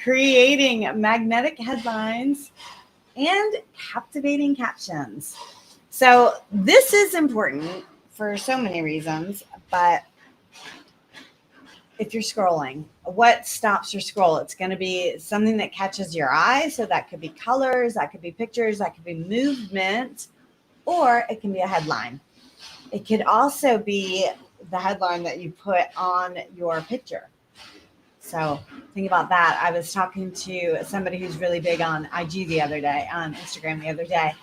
creating magnetic headlines and captivating captions. So this is important for so many reasons, but if you're scrolling, what stops your scroll? It's going to be something that catches your eye. So that could be colors, that could be pictures, that could be movement, or it can be a headline. It could also be the headline that you put on your picture. So think about that. I was talking to somebody who's really big on IG the other day, on Instagram the other day,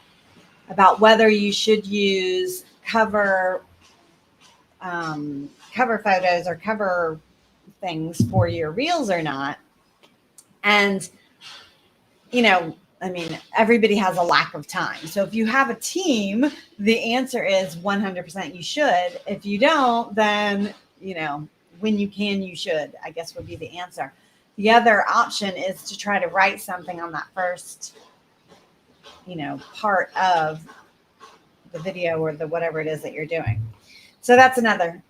about whether you should use cover photos or cover things for your reels or not. And, everybody has a lack of time. So if you have a team, the answer is 100% you should. If you don't, then, when you can, you should, I guess would be the answer. The other option is to try to write something on that first, part of the video or the whatever it is that you're doing. So that's another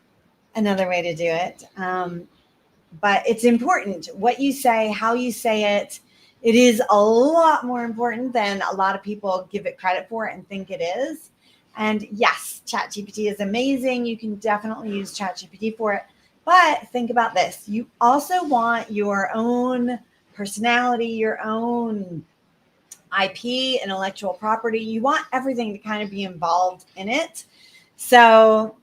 way to do it. But it's important what you say, how you say it. It is a lot more important than a lot of people give it credit for and think it is. And yes, ChatGPT is amazing. You can definitely use ChatGPT for it. But think about this. You also want your own personality, your own IP, intellectual property. You want everything to kind of be involved in it. So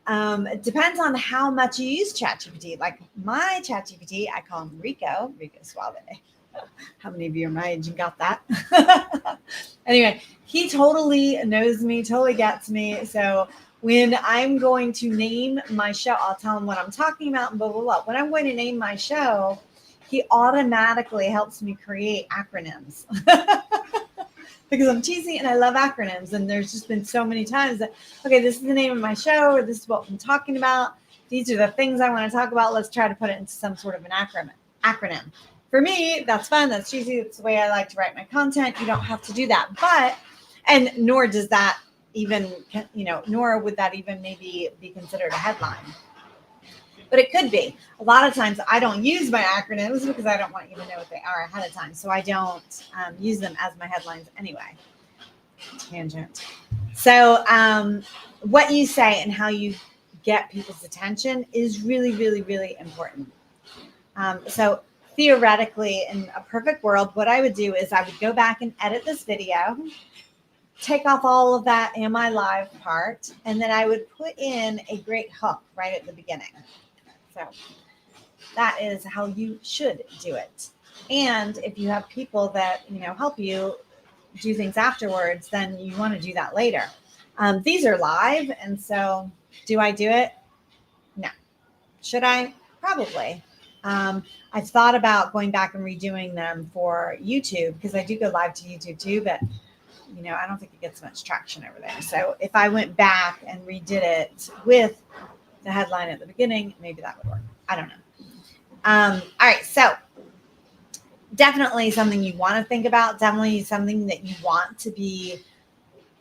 it depends on how much you use ChatGPT. Like my ChatGPT, I call him Rico Suave. How many of you are my age and got that? Anyway, he totally knows me, totally gets me. So when I'm going to name my show, I'll tell him what I'm talking about and blah, blah, blah. When I'm going to name my show, he automatically helps me create acronyms. Because I'm cheesy and I love acronyms. And there's just been so many times that, okay, this is the name of my show, or this is what I'm talking about. These are the things I want to talk about. Let's try to put it into some sort of an acronym. For me, that's fun. That's cheesy. That's the way I like to write my content. You don't have to do that. And nor does that even, nor would that even maybe be considered a headline. But it could be. A lot of times I don't use my acronyms because I don't want you to know what they are ahead of time. So I don't use them as my headlines anyway. Tangent. So what you say and how you get people's attention is really, really, really important. So theoretically, in a perfect world, what I would do is I would go back and edit this video, take off all of that Am I Live part, and then I would put in a great hook right at the beginning. So that is how you should do it. And if you have people that, help you do things afterwards, then you want to do that later. These are live. And so do I do it? No. Should I? Probably. I've thought about going back and redoing them for YouTube because I do go live to YouTube too, but I don't think it gets much traction over there. So if I went back and redid it with the headline at the beginning, maybe that would work. I don't know. All right. So definitely something you want to think about. Definitely something that you want to be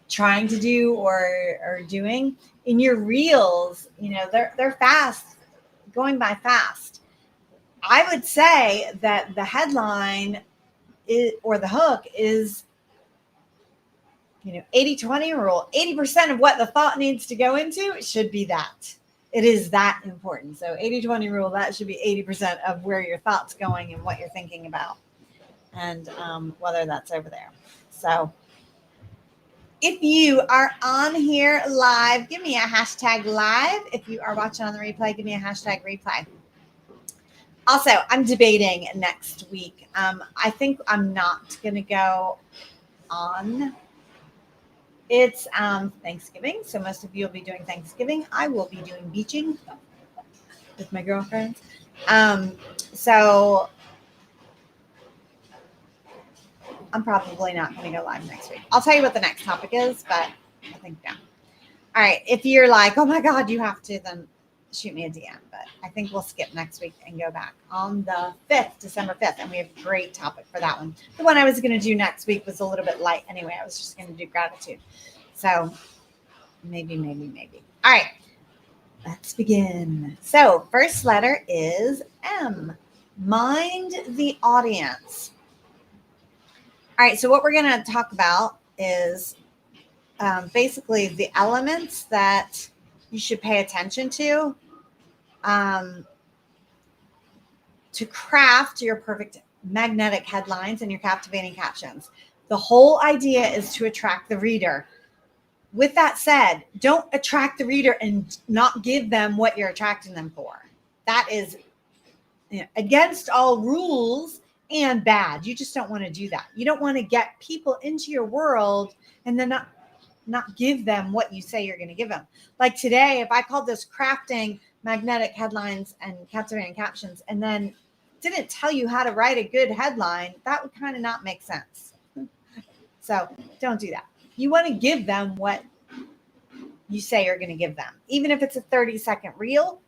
trying to do or doing in your reels. They're fast, going by fast. I would say that the headline or the hook is 80-20 rule. 80% of what the thought needs to go into, it should be that. It is that important. So 80-20 rule, that should be 80% of where your thought's going and what you're thinking about, and whether that's over there. So if you are on here live, give me a hashtag live. If you are watching on the replay, give me a hashtag replay. Also, I'm debating next week. I think I'm not going to go on. It's Thanksgiving, so most of you will be doing Thanksgiving. I will be doing beaching with my girlfriends. So I'm probably not going to go live next week. I'll tell you what the next topic is, but I think no. All right, if you're like, oh my God, you have to, then shoot me a DM. But I think we'll skip next week and go back on the 5th, December 5th. And we have a great topic for that one. The one I was going to do next week was a little bit light anyway. I was just going to do gratitude. So maybe. All right, let's begin. So first letter is M. Mind the audience. All right, so what we're going to talk about is basically the elements that you should pay attention to craft your perfect magnetic headlines and your captivating captions. The whole idea is to attract the reader. With that said, don't attract the reader and not give them what you're attracting them for. That is against all rules and bad. You just don't want to do that. You don't want to get people into your world and then not give them what you say you're going to give them. Like today, if I called this crafting magnetic headlines and captivating captions and then didn't tell you how to write a good headline, that would kind of not make sense. So don't do that. You want to give them what you say you're going to give them, even if it's a 30-second reel.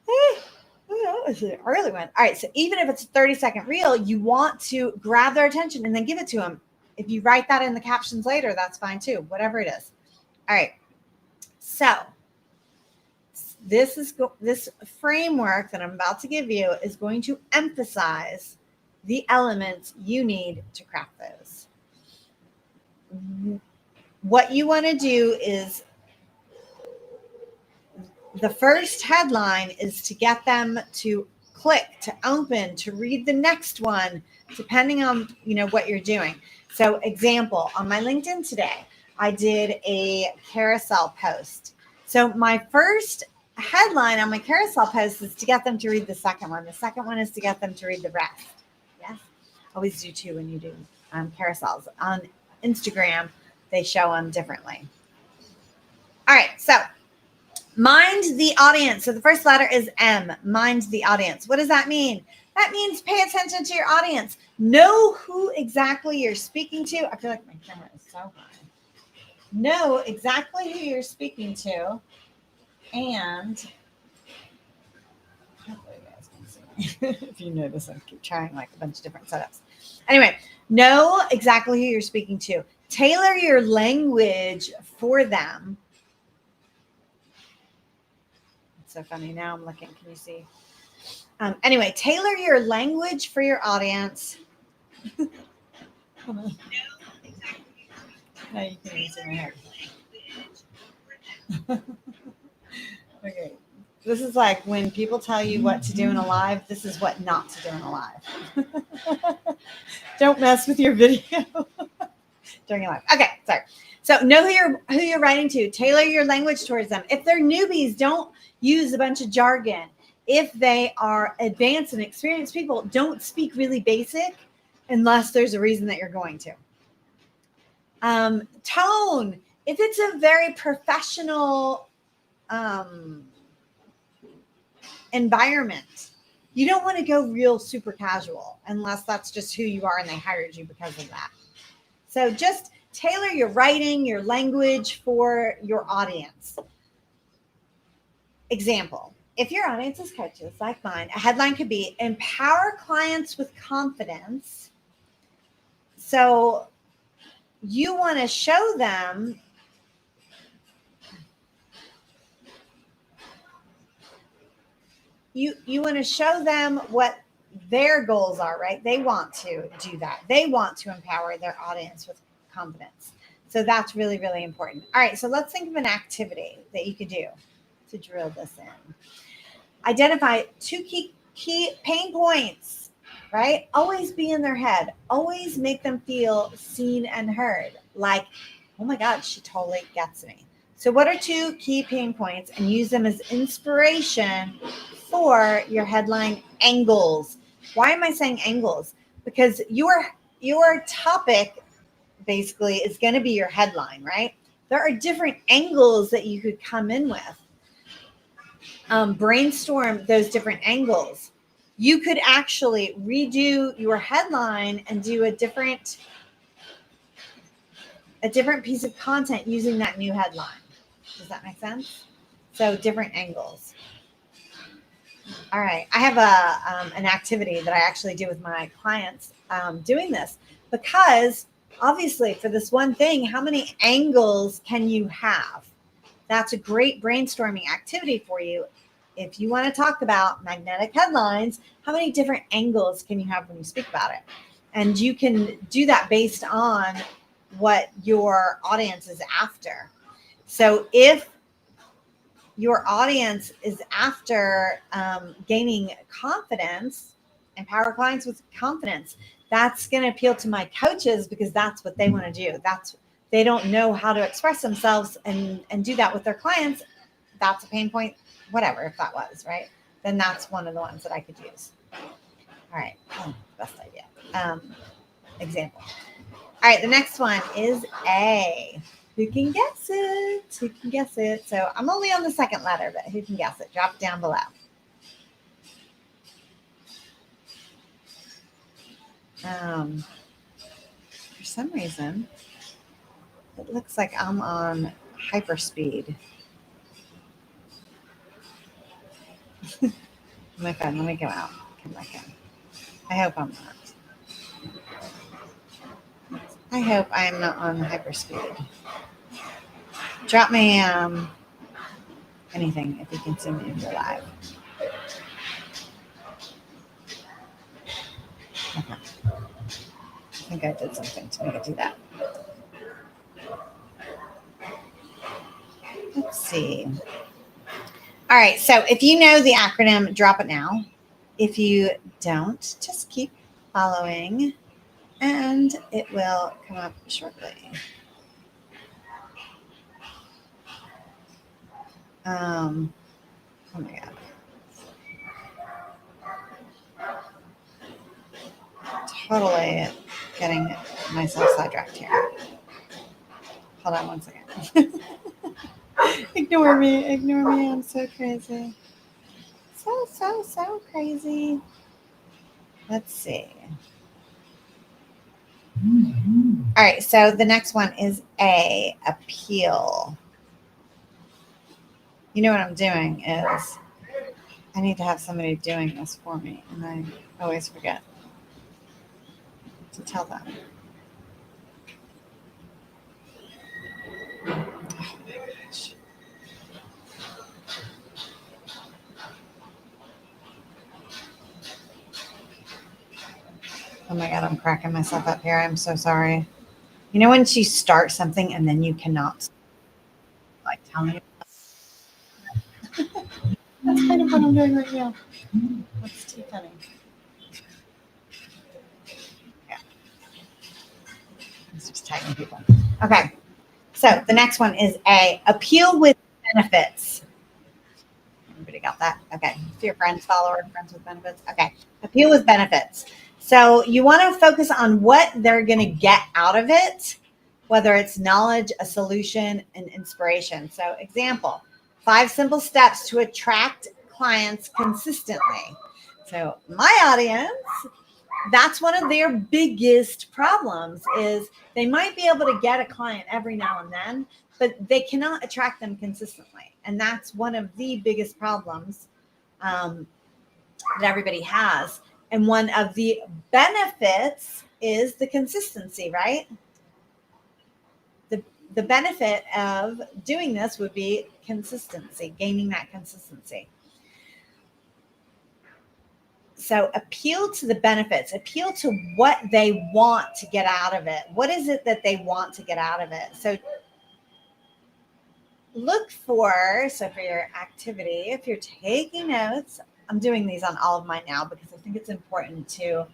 That was an early one. All right, so even if it's a 30-second reel, you want to grab their attention and then give it to them. If you write that in the captions later, that's fine too, whatever it is. All right, so this framework that I'm about to give you is going to emphasize the elements you need to craft those. What you want to do is the first headline is to get them to click, to open, to read the next one, depending on what you're doing. So example, on my LinkedIn today, I did a carousel post. So my first headline on my carousel post is to get them to read the second one. The second one is to get them to read the rest. Yes, always do too when you do carousels. On Instagram, they show them differently. All right, so mind the audience. So the first letter is M, mind the audience. What does that mean? That means pay attention to your audience. Know who exactly you're speaking to. I feel like my camera is so high. Know exactly who you're speaking to. And hopefully you guys can see me. If you notice, I keep trying like a bunch of different setups. Anyway, know exactly who you're speaking to. Tailor your language for them. It's so funny. Now I'm looking. Can you see? Anyway, tailor your language for your audience. No, you can't even see my head. Okay. This is like when people tell you what to do in a live, this is what not to do in a live. Don't mess with your video during a live. Okay, sorry. So know who you're writing to. Tailor your language towards them. If they're newbies, don't use a bunch of jargon. If they are advanced and experienced people, don't speak really basic unless there's a reason that you're going to. Tone. If it's a very professional environment, you don't want to go real super casual unless that's just who you are and they hired you because of that. So just tailor your writing, your language for your audience. Example, if your audience is coaches like mine, a headline could be empower clients with confidence. So you want to show them you want to show them what their goals are, right? They want to do that. They want to empower their audience with confidence. So that's really, really important. All right, so let's think of an activity that you could do to drill this in. Identify 2 key pain points, right? Always be in their head. Always make them feel seen and heard. Like, oh my God, she totally gets me. So what are 2 key pain points, and use them as inspiration for your headline angles. Why am I saying angles? Because your topic basically is going to be your headline, right? There are different angles that you could come in with. Brainstorm those different angles. You could actually redo your headline and do a different piece of content using that new headline. Does that make sense? So different angles. All right. I have an activity that I actually do with my clients doing this, because obviously for this one thing, how many angles can you have? That's a great brainstorming activity for you. if you want to talk about magnetic headlines, how many different angles can you have when you speak about it? And you can do that based on what your audience is after. So if your audience is after gaining confidence, empower clients with confidence, that's going to appeal to my coaches because that's what they want to do. They don't know how to express themselves and do that with their clients. That's a pain point, whatever, if that was, right? Then that's one of the ones that I could use. All right. Oh, best idea. Example. All right. The next one is A. Who can guess it? Who can guess it? So I'm only on the second letter, but who can guess it? Drop it down below. For some reason, it looks like I'm on hyperspeed. My phone, let me go out. Come back in. I hope I'm not. I hope I'm not on hyperspeed. Drop me anything if you can see me if you're live. Okay. I think I did something to make it do that. Let's see. All right. So if you know the acronym, drop it now. If you don't, just keep following and it will come up shortly. Oh my God. Totally getting myself sidetracked here. Hold on one second. Ignore me. I'm so crazy. So crazy. Let's see. All right. So the next one is A, appeal. You know what I'm doing is I need to have somebody doing this for me, and I always forget to tell them. Oh my gosh. Oh my God, I'm cracking myself up here. I'm so sorry. You know when you start something and then you cannot like tell me? That's kind of what I'm doing right now. That's too funny. Yeah. It's just tagging people. Okay. So the next one is A, appeal with benefits. Everybody got that? Okay. So your friends, follower, friends with benefits. Okay. Appeal with benefits. So you want to focus on what they're going to get out of it, whether it's knowledge, a solution, and inspiration. So example, 5 simple steps to attract clients consistently. So my audience, that's one of their biggest problems is they might be able to get a client every now and then, but they cannot attract them consistently. And that's one of the biggest problems that everybody has. And one of the benefits is the consistency, right? The benefit of doing this would be consistency, gaining that consistency. So appeal to the benefits, appeal to what they want to get out of it. What is it that they want to get out of it? So look for, so for your activity, if you're taking notes, I'm doing these on all of mine now because I think it's important to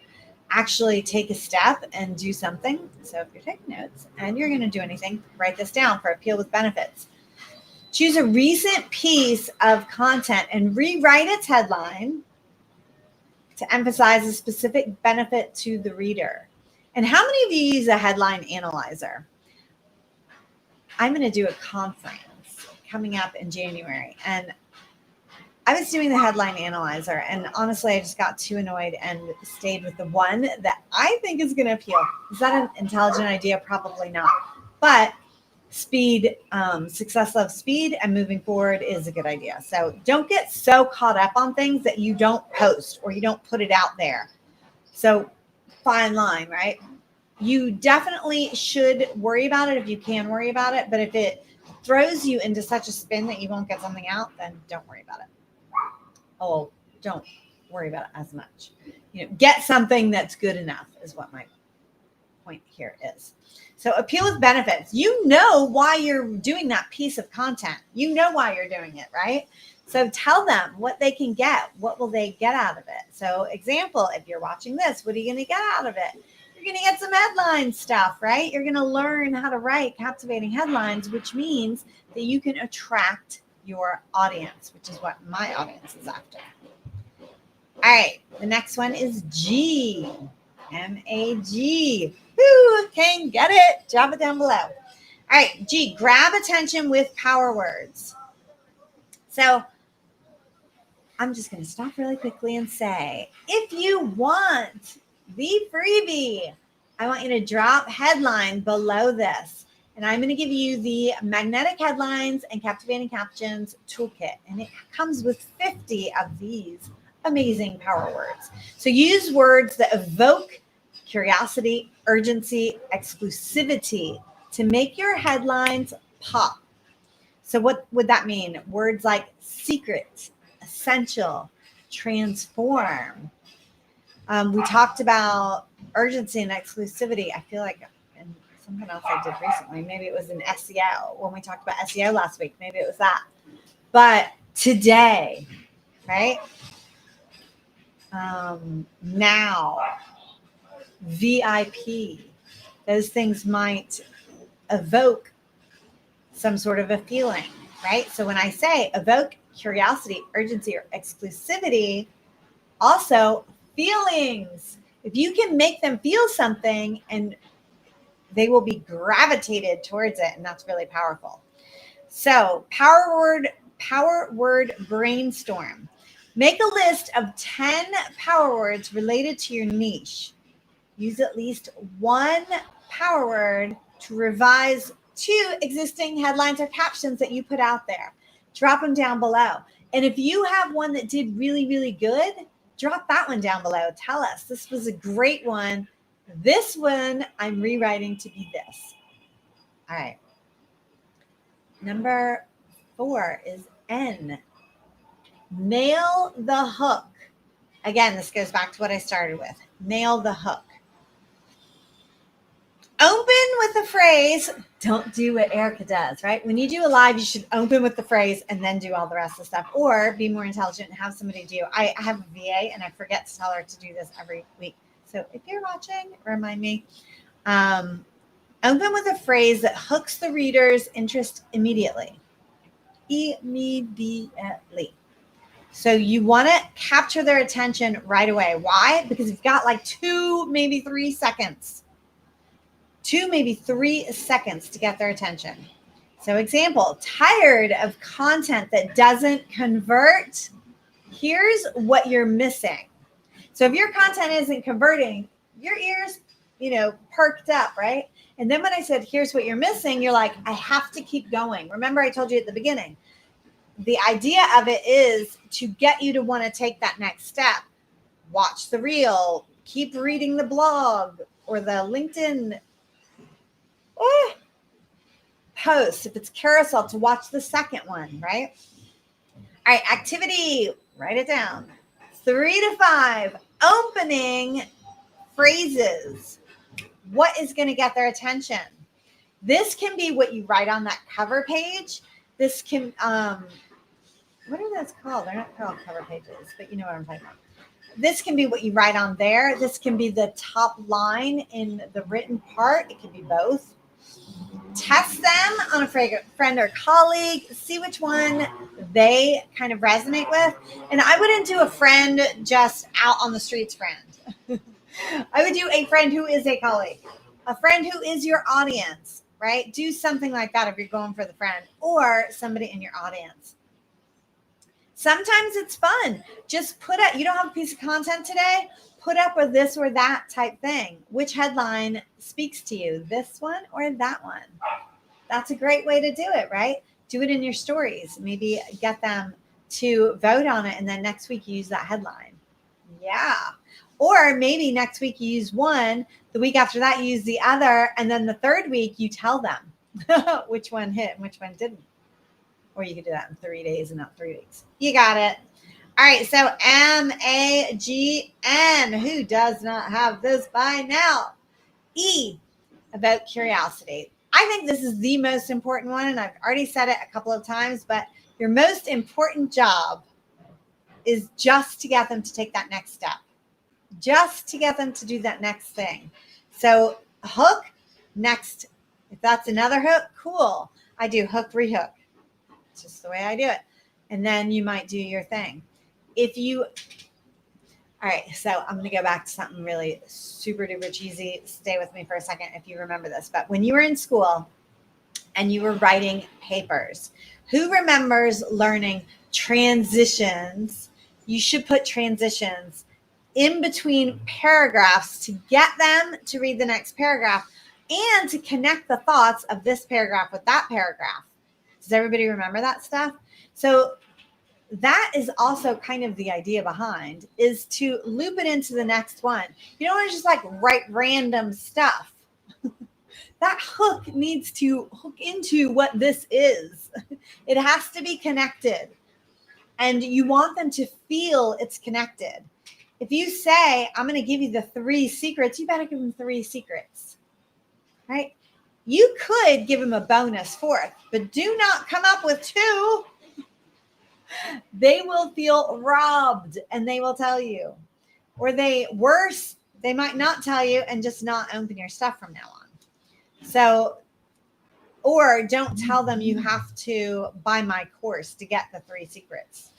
actually take a step and do something. So if you're taking notes and you're going to do anything, write this down for appeal with benefits. Choose a recent piece of content and rewrite its headline to emphasize a specific benefit to the reader. And how many of you use a headline analyzer? I'm going to do a conference coming up in January, and I was doing the headline analyzer, and honestly, I just got too annoyed and stayed with the one that I think is going to appeal. Is that an intelligent idea? Probably not. But speed, success loves speed, and moving forward is a good idea. So don't get so caught up on things that you don't post or you don't put it out there. So fine line, right? You definitely should worry about it if you can worry about it. But if it throws you into such a spin that you won't get something out, then don't worry about it. Oh, don't worry about it as much. Get something that's good enough is what my point here is. So appeal with benefits. You know why you're doing that piece of content. You know why you're doing it, right? So tell them what they can get. What will they get out of it? So example, if you're watching this, what are you going to get out of it? You're going to get some headline stuff, right? You're going to learn how to write captivating headlines, which means that you can attract your audience, which is what my audience is after. All right, the next one is G. MAG. Who can get it? Drop it down below. All right, G, grab attention with power words. So I'm just going to stop really quickly and say, if you want the freebie, I want you to drop headline below this. And I'm going to give you the magnetic headlines and captivating captions toolkit. And it comes with 50 of these amazing power words. So use words that evoke curiosity, urgency, exclusivity to make your headlines pop. So what would that mean? Words like secret, essential, transform. We talked about urgency and exclusivity. I feel like and something else I did recently, maybe it was in SEO when we talked about SEO last week. Maybe it was that. But today, right? Now, VIP, those things might evoke some sort of a feeling, right? So when I say evoke curiosity, urgency, or exclusivity, also feelings. If you can make them feel something, and they will be gravitated towards it, and that's really powerful. So power word brainstorm. Make a list of 10 power words related to your niche. Use at least one power word to revise 2 existing headlines or captions that you put out there. Drop them down below. And if you have one that did really, really good, drop that one down below. Tell us, this was a great one. This one I'm rewriting to be this. All right. Number 4 is N. Nail the hook. Again, this goes back to what I started with. Nail the hook. Open with the phrase, don't do what Erica does, right? When you do a live, you should open with the phrase and then do all the rest of the stuff, or be more intelligent and have somebody do. I have a VA and I forget to tell her to do this every week. So if you're watching, remind me. Open with a phrase that hooks the reader's interest immediately. Immediately. So you want to capture their attention right away. Why? Because you've got like 2, maybe 3 seconds. 2, maybe 3 seconds to get their attention. So example, tired of content that doesn't convert? Here's what you're missing. So if your content isn't converting, your ears, perked up, right? And then when I said, here's what you're missing, you're like, I have to keep going. Remember I told you at the beginning, the idea of it is to get you to want to take that next step. Watch the reel, keep reading the blog or the LinkedIn post. If it's carousel, to watch the second one, right? All right, activity, write it down. 3 to 5 opening phrases. What is going to get their attention? This can be what you write on that cover page. This can, what are those called? They're not called cover pages, but you know what I'm talking about. This can be what you write on there. This can be the top line in the written part. It can be both. Test them on a friend or colleague. See which one they kind of resonate with. And I wouldn't do a friend just out on the streets friend. I would do a friend who is a colleague, a friend who is your audience, right? Do something like that if you're going for the friend or somebody in your audience. Sometimes it's fun. Just put up, you don't have a piece of content today, put up with this or that type thing. Which headline speaks to you, this one or that one? That's a great way to do it, right? Do it in your stories. Maybe get them to vote on it, and then next week you use that headline. Yeah. Or maybe next week you use one, the week after that you use the other, and then the third week you tell them which one hit and which one didn't. Or you could do that in 3 days and not 3 weeks. You got it. All right, so MAGN. Who does not have this by now? E, about curiosity. I think this is the most important one, and I've already said it a couple of times, but your most important job is just to get them to take that next step, just to get them to do that next thing. So hook, next. If that's another hook, cool. I do hook, rehook. It's just the way I do it. And then you might do your thing. All right, so I'm going to go back to something really super duper cheesy. Stay with me for a second if you remember this. But when you were in school and you were writing papers, who remembers learning transitions? You should put transitions in between paragraphs to get them to read the next paragraph and to connect the thoughts of this paragraph with that paragraph. Does everybody remember that stuff? So that is also kind of the idea behind, is to loop it into the next one. You don't want to just like write random stuff. That hook needs to hook into what this is. It has to be connected. And you want them to feel it's connected. If you say, I'm going to give you the 3 secrets, you better give them 3 secrets, right? You could give them a bonus 4th, but do not come up with 2. They will feel robbed and they will tell you. Or they might not tell you and just not open your stuff from now on. So, or don't tell them you have to buy my course to get the 3 secrets.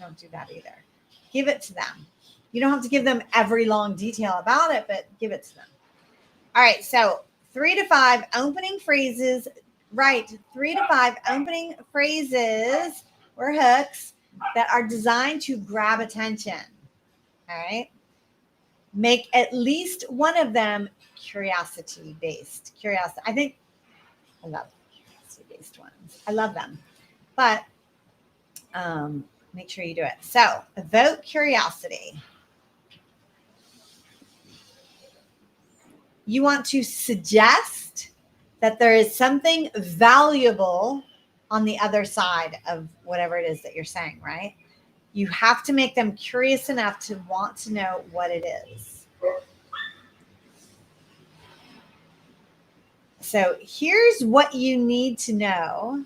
Don't do that either. Give it to them. You don't have to give them every long detail about it, but give it to them. All right, so 3 to 5 opening phrases. Right, 3 to 5 opening phrases or hooks that are designed to grab attention. All right. Make at least one of them curiosity-based. I love curiosity-based ones. I love them. But make sure you do it. So evoke curiosity. You want to suggest that there is something valuable on the other side of whatever it is that you're saying, right? You have to make them curious enough to want to know what it is. So here's what you need to know,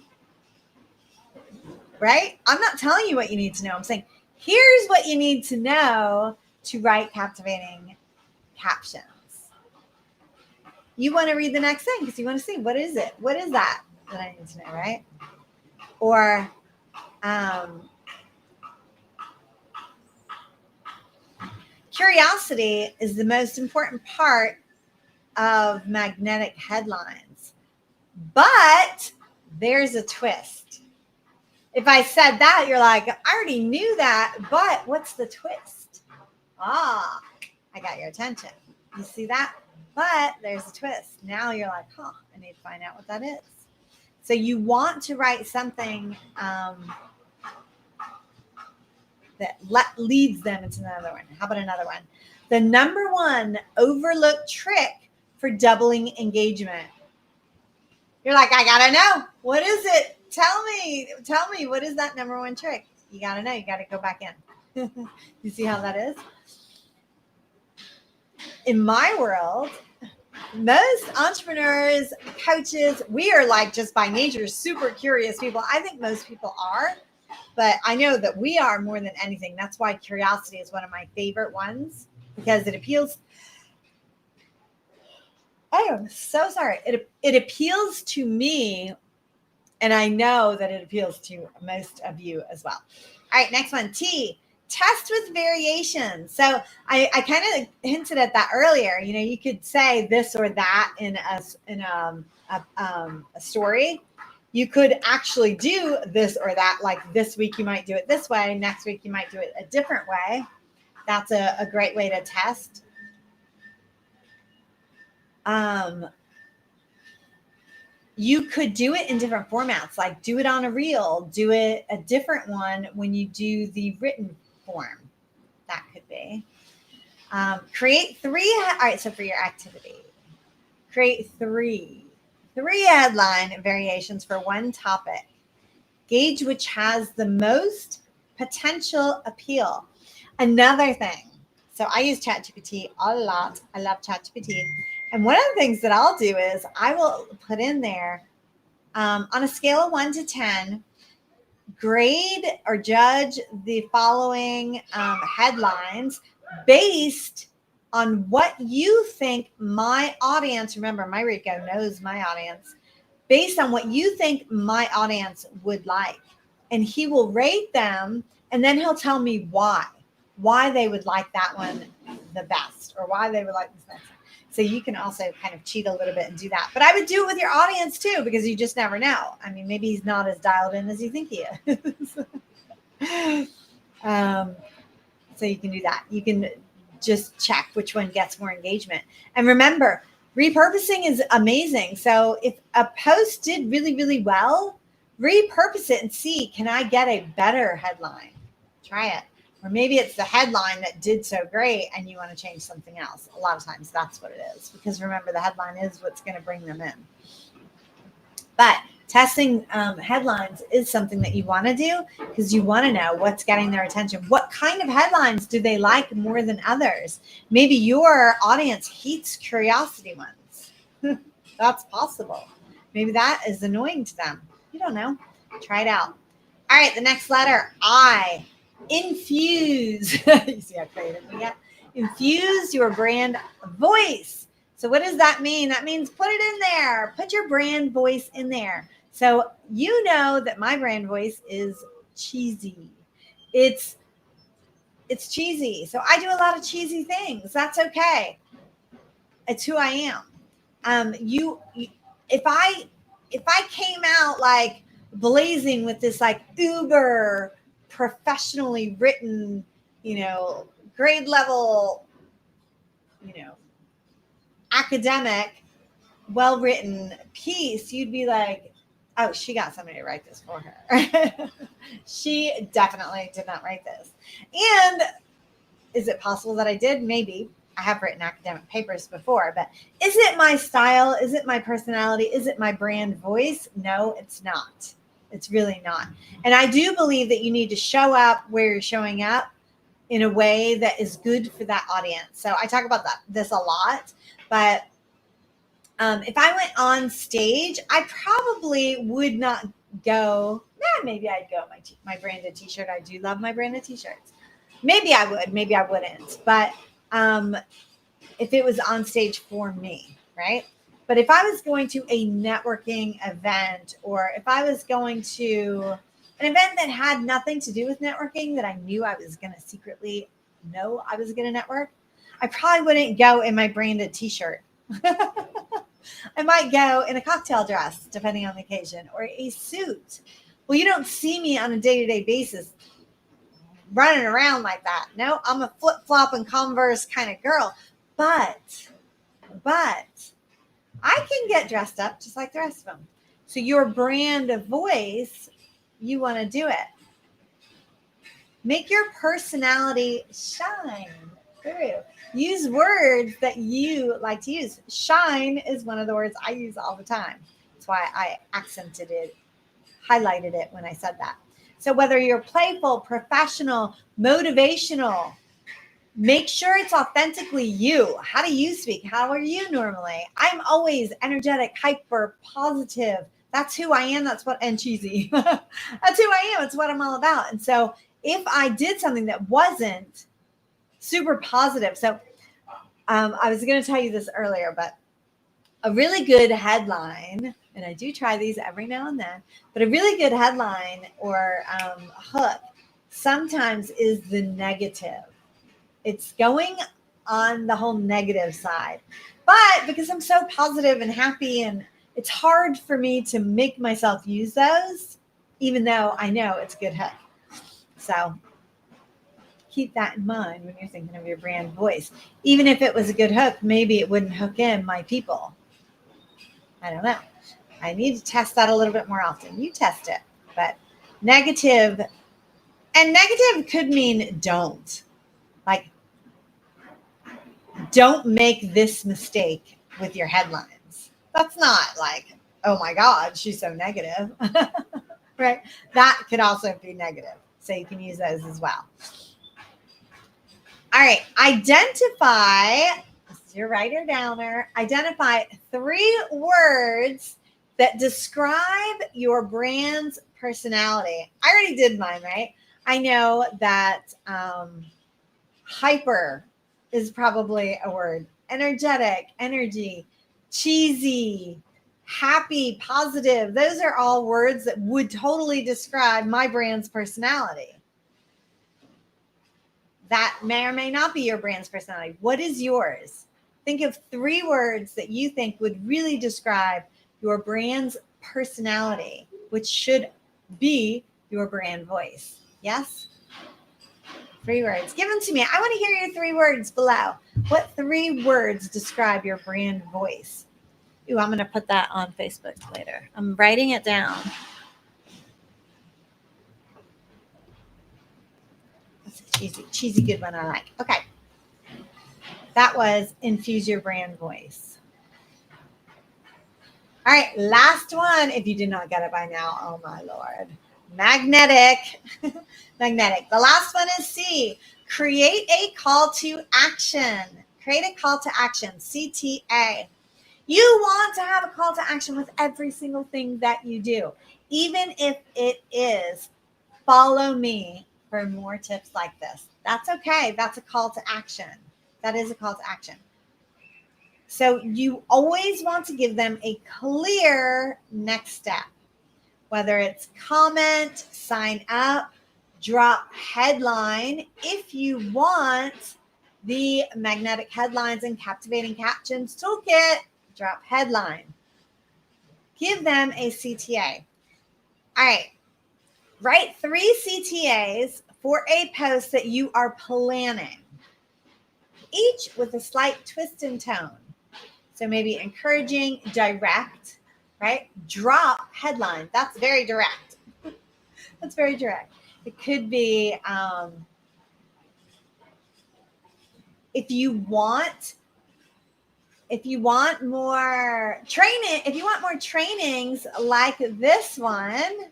right? I'm not telling you what you need to know. I'm saying, here's what you need to know to write captivating captions. You want to read the next thing because you want to see, what is it? What is that I need to know, right? Or curiosity is the most important part of magnetic headlines. But there's a twist. If I said that, you're like, I already knew that, but what's the twist? I got your attention. You see that? But there's a twist. Now you're like, I need to find out what that is. So you want to write something that leads them into another one. How about another one? The number 1 overlooked trick for doubling engagement. You're like, I gotta know. What is it? Tell me, what is that number 1 trick? You gotta know. You gotta go back in. You see how that is? In my world, most entrepreneurs, coaches, we are like just by nature super curious people. I think most people are, but I know that we are more than anything. That's why curiosity is one of my favorite ones, because it appeals. I am so sorry. It appeals to me, and I know that it appeals to most of you as well. All right, next one, T. Test with variations. So I kind of hinted at that earlier. You know, you could say this or that in a story. You could actually do this or that. Like this week, you might do it this way. Next week, you might do it a different way. That's a great way to test. You could do it in different formats, like do it on a reel, do it a different one when you do the written form. That could be. Create 3. All right, so for your activity, create 3 headline variations for one topic. Gauge which has the most potential appeal. Another thing. So I use ChatGPT a lot. I love ChatGPT. And one of the things that I'll do is I will put in there on a scale of 1 to 10, grade or judge the following headlines based on what you think my audience, remember, my Rico knows my audience, based on what you think my audience would like. And he will rate them, and then he'll tell me why they would like that one the best, or why they would like this next one. So you can also kind of cheat a little bit and do that. But I would do it with your audience too, because you just never know. I mean, maybe he's not as dialed in as you think he is. So you can do that. You can just check which one gets more engagement. And remember, repurposing is amazing. So if a post did really, really well, repurpose it and see, can I get a better headline? Try it. Or maybe it's the headline that did so great and you want to change something else. A lot of times that's what it is, because remember, the headline is what's going to bring them in. But testing headlines is something that you want to do, because you want to know what's getting their attention. What kind of headlines do they like more than others? Maybe your audience hates curiosity ones. That's possible. Maybe that is annoying to them. You don't know. Try it out. All right, the next letter, I. Infuse. You see how creative we get? Infuse your brand voice. So what does that mean? That means put it in there. Put your brand voice in there. So you know that my brand voice is cheesy. It's cheesy. So I do a lot of cheesy things. That's okay. It's who I am. If I came out like blazing with this like uber professionally written, grade level, academic, well-written piece, you'd be like, oh, she got somebody to write this for her. She definitely did not write this. And is it possible that I did? Maybe. I have written academic papers before, but is it my style? Is it my personality? Is it my brand voice? No, it's not. It's really not. And I do believe that you need to show up where you're showing up in a way that is good for that audience. So I talk about this a lot, but if I went on stage, I probably would not go, maybe I'd go my branded t-shirt. I do love my branded t-shirts. Maybe I would, maybe I wouldn't. But if it was on stage for me, right? But if I was going to a networking event, or if I was going to an event that had nothing to do with networking, that I knew I was going to secretly know I was going to network, I probably wouldn't go in my branded t-shirt. I might go in a cocktail dress, depending on the occasion, or a suit. Well, you don't see me on a day-to-day basis running around like that. No, I'm a flip-flop and Converse kind of girl. But I can get dressed up just like the rest of them. So your brand of voice, you want to do it. Make your personality shine through. Use words that you like to use. Shine is one of the words I use all the time. That's why I accented it, highlighted it when I said that. So whether you're playful, professional, motivational, make sure it's authentically you. How do you speak? How are you normally? I'm always energetic, hyper, positive. That's who I am. And cheesy. That's who I am. It's what I'm all about. And so if I did something that wasn't super positive. So I was going to tell you this earlier, but a really good headline, and I do try these every now and then, but a really good headline or hook sometimes is the negative. It's going on the whole negative side. But because I'm so positive and happy, and it's hard for me to make myself use those, even though I know it's a good hook. So keep that in mind when you're thinking of your brand voice. Even if it was a good hook, maybe it wouldn't hook in my people. I don't know. I need to test that a little bit more often. You test it. But negative, and negative could mean don't. Like, don't make this mistake with your headlines. That's not like, oh my God, she's so negative. Right? That could also be negative. So you can use those as well. All right. Identify, this is your writer downer, identify 3 words that describe your brand's personality. I already did mine, right? I know that hyper is probably a word. Energetic, energy, cheesy, happy, positive. Those are all words that would totally describe my brand's personality. That may or may not be your brand's personality. What is yours? Think of 3 words that you think would really describe your brand's personality, which should be your brand voice. Yes? 3 words. Give them to me. I want to hear your 3 words below. What 3 words describe your brand voice? Ooh, I'm going to put that on Facebook later. I'm writing it down. That's a cheesy good one I like. Okay. That was infuse your brand voice. All right, last one. If you did not get it by now, oh my Lord. Magnetic. Magnetic. The last one is C. Create a call to action. Create a call to action, CTA. You want to have a call to action with every single thing that you do, even if it is follow me for more tips like this. That's okay. That's a call to action. That is a call to action. So you always want to give them a clear next step, whether it's comment, sign up, drop headline. If you want the magnetic headlines and captivating captions toolkit, drop headline. Give them a CTA. All right. Write 3 CTAs for a post that you are planning, each with a slight twist in tone. So maybe encouraging, direct, right? Drop headline. That's very direct. That's very direct. It could be if you want more training, if you want more trainings like this one,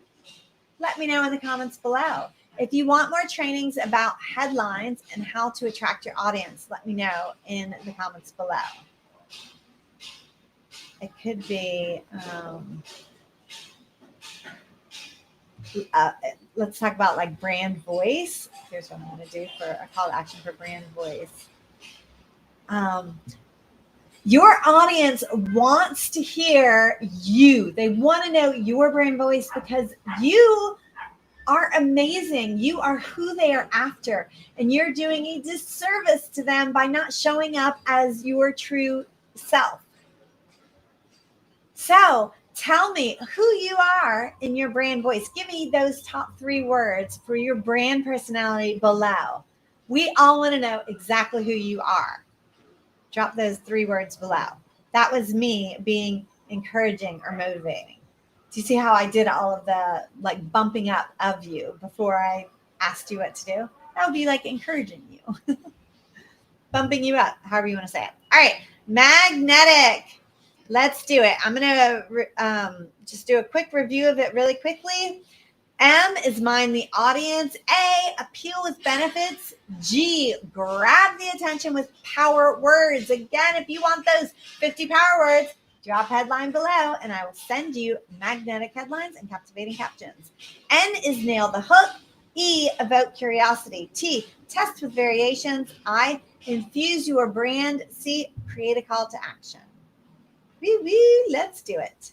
let me know in the comments below. If you want more trainings about headlines and how to attract your audience, let me know in the comments below. It could be, let's talk about like brand voice. Here's what I'm going to do for a call to action for brand voice. Your audience wants to hear you. They want to know your brand voice because you are amazing. You are who they are after. And you're doing a disservice to them by not showing up as your true self. So tell me who you are in your brand voice. Give me those top 3 words for your brand personality below. We all want to know exactly who you are. Drop those 3 words below. That was me being encouraging or motivating. Do you see how I did all of the like bumping up of you before I asked you what to do? That would be like encouraging you. Bumping you up, however you want to say it. All right, magnetic. Let's do it. I'm going to just do a quick review of it really quickly. M is mind the audience. A, appeal with benefits. G, grab the attention with power words. Again, if you want those 50 power words, drop headline below and I will send you magnetic headlines and captivating captions. N is nail the hook. E, evoke curiosity. T, test with variations. I, infuse your brand. C, create a call to action. Wee, let's do it.